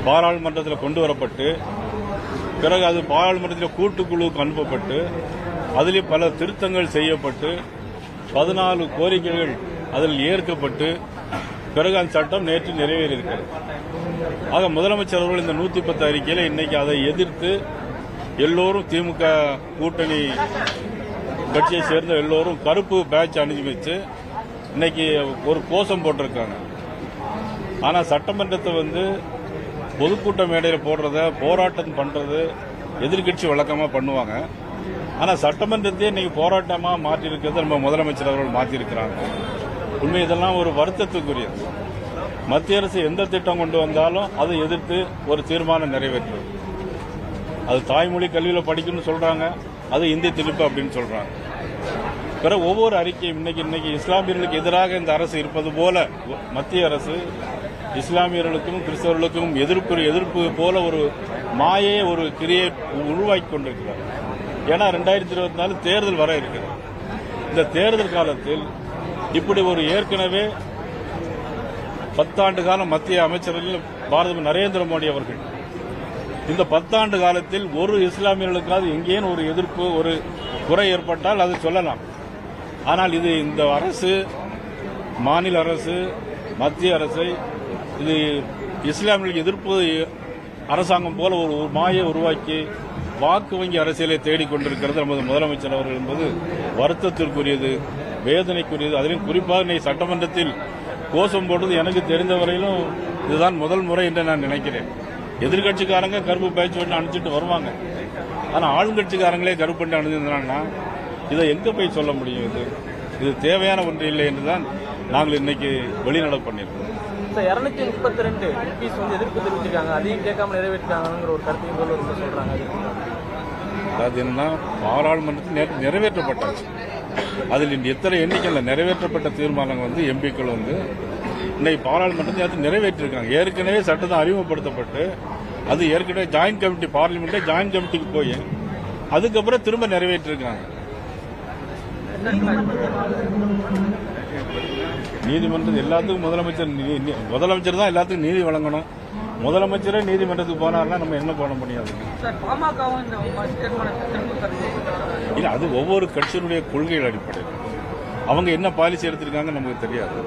பாராளுமன்றத்தில் கொண்டு வரப்பட்டு பிறகு அது பாராளுமன்றத்தில் கூட்டுக்குழுவுக்கு அனுப்பப்பட்டு அதிலே பல திருத்தங்கள் செய்யப்பட்டு 14 கோரிக்கைகள் அதில் ஏற்கப்பட்டு பிறகு அந்த சட்டம் நேற்று நிறைவேறியிருக்கிறது. ஆக முதலமைச்சர் அவர்கள் இந்த 110 அறிக்கையில் இன்னைக்கு அதை எதிர்த்து எல்லோரும் திமுக கூட்டணி கட்சியை சேர்ந்த எல்லோரும் கருப்பு பேட்ச் அணிஞ்சு வச்சு இன்னைக்கு ஒரு கோஷம் போட்டிருக்காங்க. ஆனா சட்டமன்றத்தை பொதுக்கூட்ட மேடையில் போடுறத போராட்டம் பண்றது எதிர்கட்சி வழக்கமா பண்ணுவாங்க. ஆனா சட்டமன்றத்தையே இன்னைக்கு போராட்டமா மாற்றிருக்கிறது நம்ம முதலமைச்சர் அவர்கள் மாற்றிருக்கிறாங்க. உண்மை இதெல்லாம் ஒரு வருத்தத்துக்குரியது. மத்திய அரசு எந்த திட்டம் கொண்டு வந்தாலும் அதை எதிர்த்து ஒரு தீர்மானம் நிறைவேற்றும். அது தாய்மொழி கல்வியில் படிக்கணும்னு சொல்றாங்க, அது இந்தி திணிப்பு அப்படின்னு சொல்றாங்க. பிறகு ஒவ்வொரு அறிக்கையும் இன்னைக்கு இஸ்லாமியர்களுக்கு எதிராக இந்த அரசு இருப்பது போல மத்திய அரசு இஸ்லாமியர்களுக்கும் கிறிஸ்தவர்களுக்கும் எதிர்ப்பு போல ஒரு மாயை ஒரு கிரியேட் உருவாக்கி கொண்டிருக்கிறார். ஏன்னா 2024 தேர்தல் வர இருக்கிறது. இந்த தேர்தல் காலத்தில் இப்படி ஒரு ஏற்கனவே 10 ஆண்டு காலம் மத்திய அமைச்சர்கள் பாரத நரேந்திர மோடி அவர்கள் இந்த 10 ஆண்டு காலத்தில் ஒரு இஸ்லாமியர்களுக்காவது எங்கேயும் ஒரு எதிர்ப்பு ஒரு குறை ஏற்பட்டால் அது சொல்லலாம். ஆனால் இது இந்த அரசு மாநில அரசு மத்திய அரசை இது இஸ்லாமியர்களுக்கு எதிர்ப்பு அரசாங்கம் போல ஒரு மாயை உருவாக்கி வாக்கு வங்கி அரசியலை தேடிக்கொண்டிருக்கிறது நமது முதலமைச்சர் அவர்கள் என்பது வருத்தத்திற்குரியது, வேதனைக்குரியது. அதிலும் குறிப்பாக இன்னைக்கு சட்டமன்றத்தில் கோஷம் போட்டது எனக்கு தெரிந்த வரையிலும் இதுதான் முதல் முறை என்று நான் நினைக்கிறேன். எதிர்கட்சிக்காரங்க கருப்பு பேச்சு பண்ணி அனுப்பிச்சிட்டு வருவாங்க. ஆனால் ஆளுங்கட்சிக்காரங்களே கருப்பு பண்ணி அனுப்பிச்சிருந்தாங்கன்னா இதை எங்க போய் சொல்ல முடியும்? இது தேவையான ஒன்று இல்லை என்றுதான் நாங்கள் இன்னைக்கு வெளிநடப்பு பண்ணியிருக்கோம். 232 எம்பிஸ் எதிர்ப்பு தெரிவிச்சிருக்காங்க, அதையும் கேட்காம நிறைவேற்றிருக்காங்கிற ஒரு கருத்தையும் சொல்றாங்க. அது என்னன்னா பாராளுமன்றத்தில் நேற்று நிறைவேற்றப்பட்டாச்சு. அதில் எத்தனை எண்ணிக்கையில் நிறைவேற்றப்பட்ட தீர்மானங்கள் எம்பிக்கள் இன்னைக்கு பாராளுமன்றத்தில் நேற்று நிறைவேற்றிருக்காங்க. ஏற்கனவே சட்டத்தை அறிமுகப்படுத்தப்பட்டு அது ஏற்கனவே ஜாயின்ட் கமிட்டி பார்லிமெண்ட்டே ஜாயின்ட் கமிட்டிக்கு போய் அதுக்கப்புறம் திரும்ப நிறைவேற்றிருக்காங்க. நீதிமன்றம் எல்லாத்துக்கும் முதலமைச்சர் தான் எல்லாத்துக்கும் நீதி வழங்கணும். முதலமைச்சரே நீதிமன்றத்துக்கு போனார்னா நம்ம என்ன பண்ண முடியாது? இல்ல, அது ஒவ்வொரு கட்சியினுடைய கொள்கைகள் அடிப்படையில் அவங்க என்ன பாலிசி எடுத்திருக்காங்க நமக்கு தெரியாது.